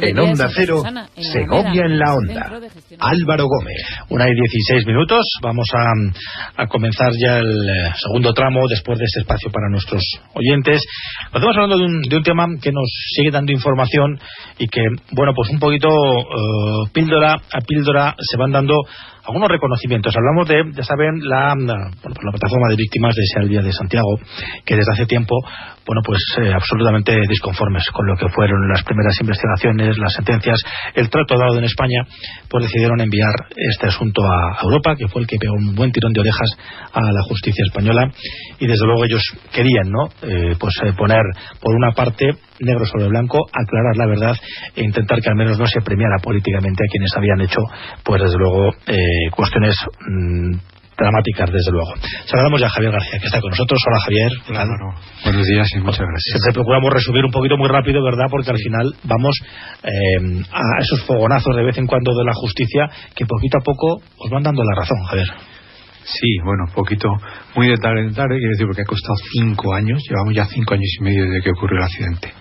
En Onda Cero, Segovia en la Onda. Álvaro Gómez. 1:16. Vamos a comenzar ya el segundo tramo después de este espacio para nuestros oyentes. Estamos hablando de un tema que nos sigue dando información y que, bueno, pues un poquito píldora a píldora se van dando algunos reconocimientos. Hablamos de, ya saben, la plataforma de víctimas de Salvia de Santiago, que desde hace tiempo, bueno, pues absolutamente disconformes con lo que fueron las primeras investigaciones, las sentencias, el trato dado en España, pues decidieron enviar este asunto a Europa, que fue el que pegó un buen tirón de orejas a la justicia española, y desde luego ellos querían, ¿no? Poner por una parte negro sobre blanco, aclarar la verdad e intentar que al menos no se premiara políticamente a quienes habían hecho, pues desde luego, cuestiones dramáticas, desde luego. Saludamos ya a Javier García, que está con nosotros. Hola, Javier. Claro. Buenos días y muchas gracias. Siempre procuramos resumir un poquito muy rápido, ¿verdad? Porque al final vamos a esos fogonazos de vez en cuando de la justicia que poquito a poco os van dando la razón, Javier. Sí, bueno, poquito, muy de tarde en tarde, quiero decir, porque ha costado 5 años, llevamos ya 5 años y medio desde que ocurrió el accidente.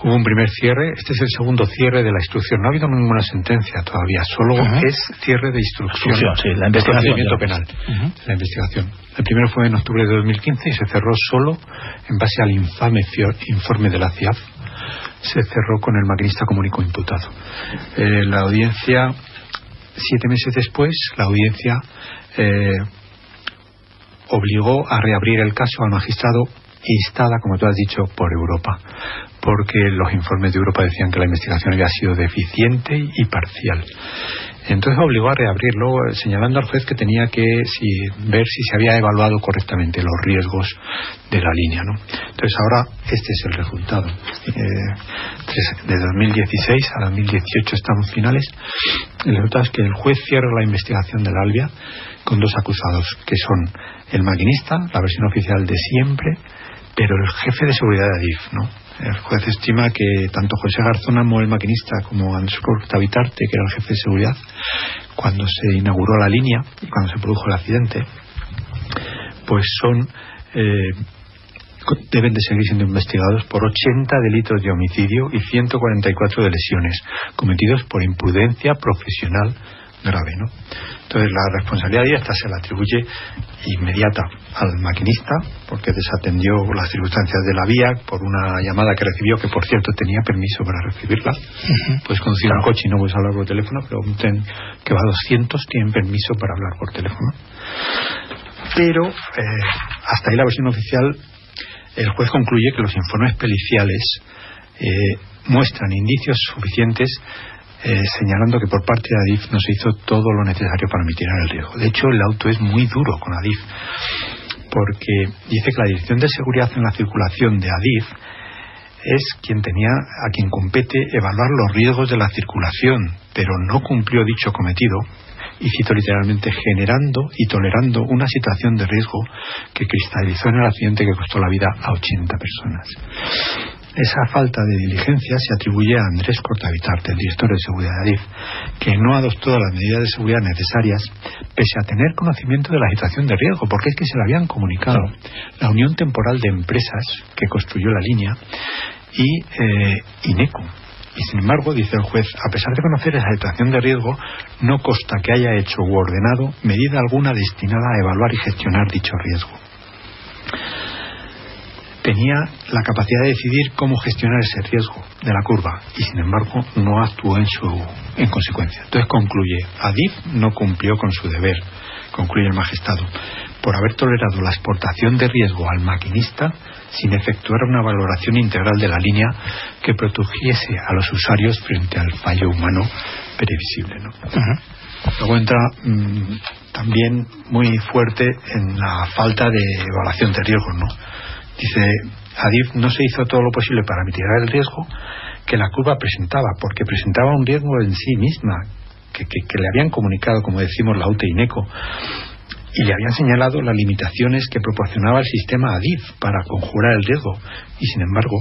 Hubo un primer cierre, este es el segundo cierre de la instrucción, no ha habido ninguna sentencia todavía, solo es cierre de instrucción, sí, la investigación penal, la investigación. El primero fue en octubre de 2015 y se cerró solo en base al infame informe de la CIAF, se cerró con el maquinista como único imputado. La audiencia, 7 meses después, la audiencia obligó a reabrir el caso al magistrado, instada, como tú has dicho, por Europa, porque los informes de Europa decían que la investigación había sido deficiente y parcial. Entonces obligó a reabrirlo, señalando al juez que tenía que ver si se había evaluado correctamente los riesgos de la línea, ¿no? Entonces ahora este es el resultado. De 2016 a 2018 estamos finales. El resultado es que el juez cierra la investigación del Albia con 2 acusados, que son el maquinista, la versión oficial de siempre, pero el jefe de seguridad de Adif, ¿no? El juez estima que tanto José Garzónamo, el maquinista, como Anskur Tabitarte, que era el jefe de seguridad, cuando se inauguró la línea y cuando se produjo el accidente, pues deben de seguir siendo investigados por 80 delitos de homicidio y 144 de lesiones cometidos por imprudencia profesional grave, ¿no? Entonces la responsabilidad directa se la atribuye inmediata al maquinista, porque desatendió las circunstancias de la vía por una llamada que recibió, que por cierto tenía permiso para recibirla. Puedes conducir un coche y no puedes hablar por teléfono, pero un tren que va a 200 tienen permiso para hablar por teléfono. Pero hasta ahí la versión oficial. El juez concluye que los informes periciales muestran indicios suficientes, señalando que por parte de Adif no se hizo todo lo necesario para mitigar el riesgo. De hecho, el auto es muy duro con Adif, porque dice que la Dirección de Seguridad en la Circulación de Adif es a quien compete evaluar los riesgos de la circulación, pero no cumplió dicho cometido, y cito literalmente, generando y tolerando una situación de riesgo que cristalizó en el accidente que costó la vida a 80 personas. Esa falta de diligencia se atribuye a Andrés Cortavitarte, el director de seguridad de Adif, que no adoptó las medidas de seguridad necesarias pese a tener conocimiento de la situación de riesgo, porque es que se le habían comunicado la Unión Temporal de Empresas que construyó la línea y INECO. Y sin embargo, dice el juez, a pesar de conocer esa situación de riesgo, no consta que haya hecho u ordenado medida alguna destinada a evaluar y gestionar dicho riesgo. Tenía la capacidad de decidir cómo gestionar ese riesgo de la curva y sin embargo no actuó en consecuencia. Entonces concluye, Adif no cumplió con su deber, concluye el magistrado, por haber tolerado la exportación de riesgo al maquinista sin efectuar una valoración integral de la línea que protegiese a los usuarios frente al fallo humano previsible, ¿no? Luego entra también muy fuerte en la falta de evaluación de riesgos, ¿no? Dice, Adif no se hizo todo lo posible para mitigar el riesgo que la curva presentaba, porque presentaba un riesgo en sí misma, que le habían comunicado, como decimos, la UTE y INECO, y le habían señalado las limitaciones que proporcionaba el sistema Adif para conjurar el riesgo, y sin embargo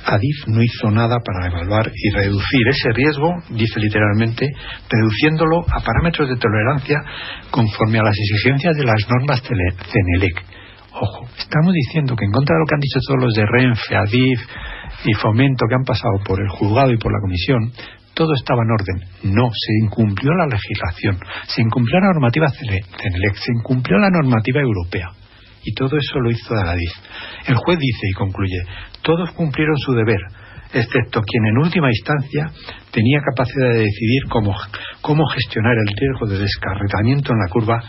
Adif no hizo nada para evaluar y reducir ese riesgo, dice literalmente, reduciéndolo a parámetros de tolerancia conforme a las exigencias de las normas CENELEC. Ojo, estamos diciendo que en contra de lo que han dicho todos los de Renfe, Adif, y Fomento, que han pasado por el juzgado y por la comisión, todo estaba en orden. No, se incumplió la legislación, se incumplió la normativa CNELEC, se incumplió la normativa europea. Y todo eso lo hizo la DIF. El juez dice y concluye: todos cumplieron su deber, excepto quien en última instancia tenía capacidad de decidir cómo gestionar el riesgo de descarrilamiento en la curva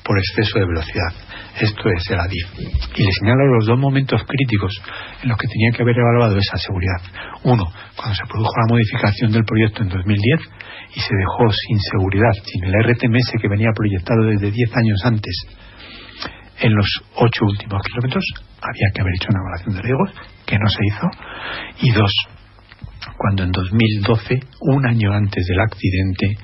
por exceso de velocidad. Esto es el ADIF. Y le señalo los dos momentos críticos en los que tenía que haber evaluado esa seguridad. Uno, cuando se produjo la modificación del proyecto en 2010 y se dejó sin seguridad, sin el RTMS que venía proyectado desde 10 años antes, en los 8 últimos kilómetros. Había que haber hecho una evaluación de riesgos, que no se hizo. Y dos, cuando en 2012, un año antes del accidente,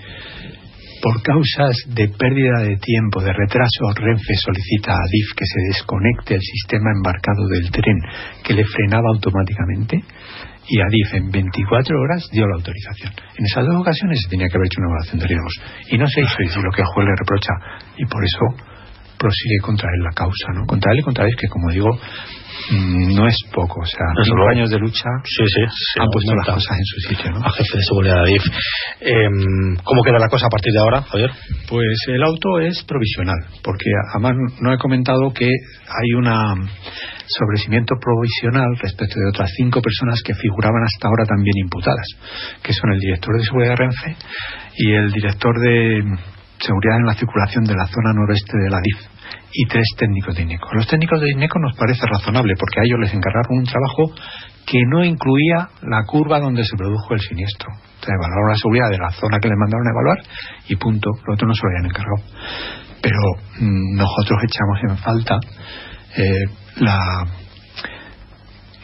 por causas de pérdida de tiempo, de retraso, Renfe solicita a ADIF que se desconecte el sistema embarcado del tren que le frenaba automáticamente, y ADIF en 24 horas dio la autorización. En esas dos ocasiones se tenía que haber hecho una evaluación de riesgos y no se hizo, y es lo que el juez le reprocha, y por eso prosigue contra él la causa, ¿no? Contra él y contra él, que como digo, no es poco. O sea, 5 años de lucha han puesto las cosas en su sitio, ¿no? A jefe de seguridad de ADIF. ¿Cómo queda la cosa a partir de ahora, Javier? Pues el auto es provisional, porque además no he comentado que hay un sobreseimiento provisional respecto de otras 5 personas que figuraban hasta ahora también imputadas, que son el director de seguridad de Renfe y el director de seguridad en la circulación de la zona noroeste de la DIF, y 3 técnicos de INECO. Los técnicos de INECO nos parece razonable, porque a ellos les encargaron un trabajo que no incluía la curva donde se produjo el siniestro. O sea, evaluaron la seguridad de la zona que les mandaron a evaluar y punto. Lo otro no se lo habían encargado. Pero nosotros echamos en falta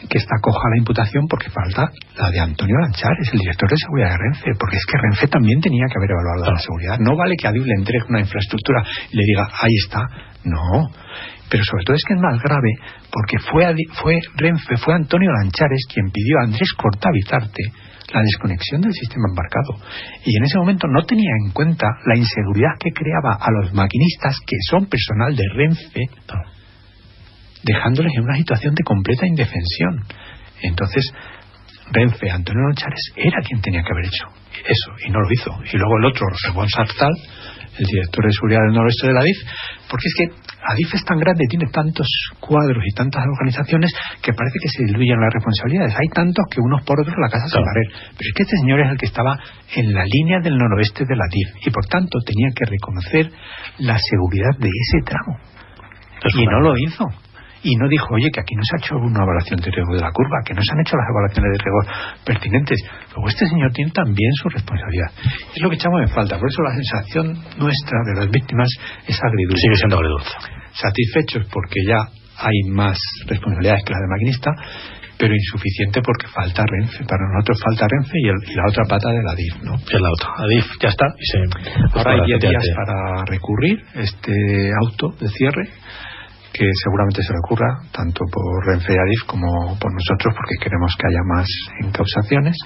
que está coja la imputación, porque falta la de Antonio Lanchares, el director de seguridad de Renfe, porque es que Renfe también tenía que haber evaluado la seguridad. No vale que a ADIF le entregue una infraestructura y le diga, ahí está. No. Pero sobre todo es que es más grave, porque fue Renfe, fue Antonio Lanchares quien pidió a Andrés Cortavizarte la desconexión del sistema embarcado. Y en ese momento no tenía en cuenta la inseguridad que creaba a los maquinistas, que son personal de Renfe, dejándoles en una situación de completa indefensión. Entonces Renfe, Antonio Lanchares, era quien tenía que haber hecho eso, y no lo hizo. Y luego el otro, Rebón Sartal, el director de seguridad del noroeste de la ADIF, porque es que ADIF es tan grande, tiene tantos cuadros y tantas organizaciones, que parece que se diluyen las responsabilidades. Hay tantos que unos por otros la casa se barrer. Pero es que este señor es el que estaba en la línea del noroeste de la ADIF, y por tanto tenía que reconocer la seguridad de ese tramo. Y no lo hizo. Y no dijo, oye, que aquí no se ha hecho una evaluación de riesgo de la curva, que no se han hecho las evaluaciones de riesgo pertinentes. Luego este señor tiene también su responsabilidad. Es lo que echamos en falta. Por eso la sensación nuestra de las víctimas es agridulce. Sigue siendo agridulce. Satisfechos porque ya hay más responsabilidades que la de maquinista, pero insuficiente porque falta Renfe. Para nosotros falta Renfe y la otra pata de la DIF, ¿no? Que es la otra. ADIF ya está. Ahora hay 10 días para recurrir este auto de cierre, que seguramente se recurra tanto por Renfe y ADIF como por nosotros, porque queremos que haya más encausaciones.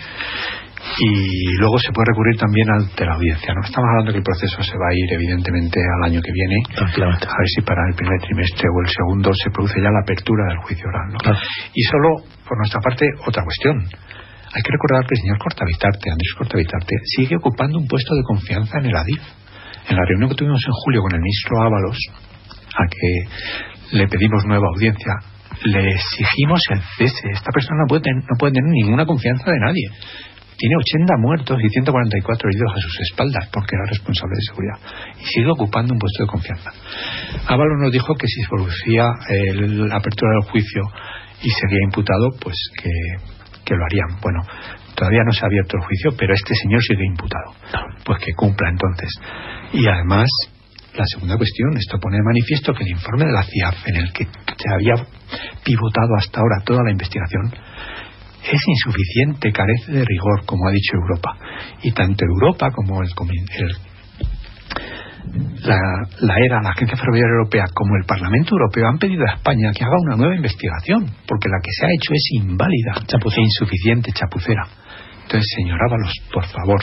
Y luego se puede recurrir también ante la audiencia, ¿no? Estamos hablando que el proceso se va a ir evidentemente al año que viene, tranquilamente, a ver si para el primer trimestre o el segundo se produce ya la apertura del juicio oral, ¿no? Claro. Y solo por nuestra parte otra cuestión. Hay que recordar que el señor Andrés Cortavizarte, sigue ocupando un puesto de confianza en el ADIF. En la reunión que tuvimos en julio con el ministro Ábalos, a que le pedimos nueva audiencia, le exigimos el cese. Esta persona no puede tener ninguna confianza de nadie. Tiene 80 muertos y 144 heridos a sus espaldas porque era responsable de seguridad y sigue ocupando un puesto de confianza. Ábalos nos dijo que si se producía la apertura del juicio y sería imputado, pues que lo harían. Bueno, todavía no se ha abierto el juicio, pero este señor sigue imputado. Pues que cumpla entonces. Y además, la segunda cuestión, esto pone de manifiesto que el informe de la CIAF, en el que se había pivotado hasta ahora toda la investigación, es insuficiente, carece de rigor, como ha dicho Europa. Y tanto Europa como la Agencia Ferroviaria Europea, como el Parlamento Europeo han pedido a España que haga una nueva investigación, porque la que se ha hecho es inválida, e insuficiente, chapucera. Entonces, señor Ábalos, por favor,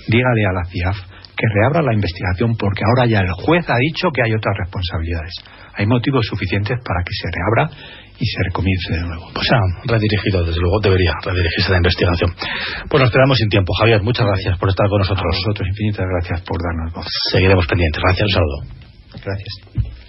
dígale a la CIAF que reabra la investigación, porque ahora ya el juez ha dicho que hay otras responsabilidades. Hay motivos suficientes para que se reabra y se recomience de nuevo. Pues ha redirigido, desde luego debería redirigirse la investigación. Pues nos quedamos sin tiempo. Javier, muchas gracias por estar con nosotros. A vosotros infinitas gracias por darnos voz. Seguiremos pendientes. Gracias, un saludo. Gracias.